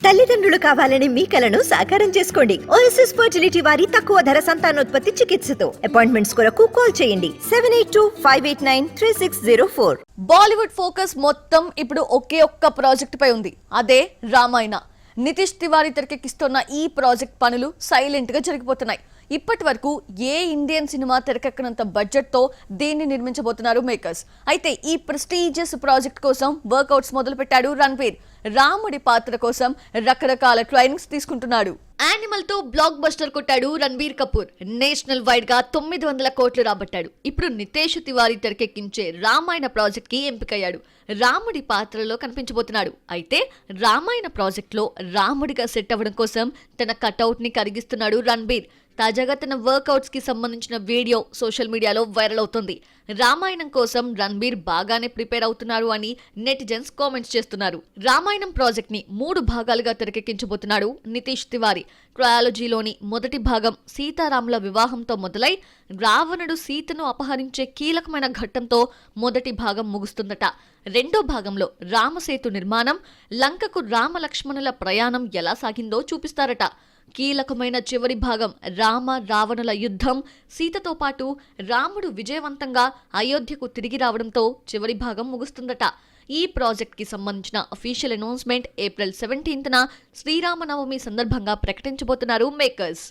తల్లిదండ్రులు కావాలని మీ కలను సాకారం చేసుకోండి. ఓఎస్ఎస్ ఫర్టిలిటీ వారి తక్కువ ధర సంతానోత్పత్తి చికిత్సతో అపాయింట్మెంట్స్ కొరకు కాల్ చేయండి 7825893604. బాలీవుడ్ ఫోకస్ మొత్తం ఇప్పుడు ఒకే ఒక్క ప్రాజెక్ట్ పై ఉంది. అదే రామాయణ. నితీష్ తివారీ తెరకెక్కిస్తున్న ఈ ప్రాజెక్ట్ పనులు సైలెంట్ గా జరిగిపోతున్నాయి. ఇప్పటి వరకు ఏ ఇండియన్ సినిమా తెరకెక్కనంత బడ్జెట్ తో దీన్ని నిర్మించబోతున్నారు మేకర్స్. అయితే ఈ ప్రెస్టీజియస్ ప్రాజెక్ట్ కోసం వర్కౌట్స్ మొదలు పెట్టాడు రణ్వీర్. రాముడి పాత్ర కోసం రకరకాల ట్రైనింగ్స్ తీసుకుంటున్నాడు. యానిమల్ తో బ్లాక్ బస్టర్ కొట్టాడు రణ్బీర్ కపూర్. నేషనల్ వైడ్ గా 900 కోట్లు రాబట్టాడు. ఇప్పుడు నితేష్ తివారీ తెరకెక్కించే రామాయణ ప్రాజెక్ట్ కి ఎంపికయ్యాడు. రాముడి పాత్రలో కనిపించబోతున్నాడు. అయితే రామాయణ ప్రాజెక్ట్ లో రాముడిగా సెట్ అవ్వడం కోసం తన కటౌట్ ని కరిగిస్తున్నాడు రణ్బీర్. తాజాగా తన వర్కౌట్స్ కి సంబంధించిన వీడియో సోషల్ మీడియాలో వైరల్ అవుతుంది. రామాయణం కోసం రణ్బీర్ బాగానే ప్రిపేర్ అవుతున్నారు అని నెటిజన్స్ కామెంట్స్ చేస్తున్నారు. రామాయణం ప్రాజెక్ట్ ని 3 భాగాలుగా తెరకెక్కించబోతున్నాడు నితీష్ తివారీ. ట్రయాలజీలోని మొదటి భాగం సీతారాముల వివాహంతో మొదలై రావణుడు సీతను అపహరించే కీలకమైన ఘట్టంతో మొదటి భాగం ముగుస్తుందట. రెండో భాగంలో రామసేతు నిర్మాణం, లంకకు రామలక్ష్మణుల ప్రయాణం ఎలా సాగిందో చూపిస్తారట. కీలకమైన చివరి భాగం రామ రావణుల యుద్ధం, సీతతో పాటు రాముడు విజయవంతంగా అయోధ్యకు తిరిగి రావడంతో చివరి భాగం ముగుస్తుందట. ఈ ప్రాజెక్ట్ కి సంబంధించిన అఫీషియల్ అనౌన్స్మెంట్ ఏప్రిల్ 17న శ్రీరామనవమి సందర్భంగా ప్రకటించబోతున్నారు మేకర్స్.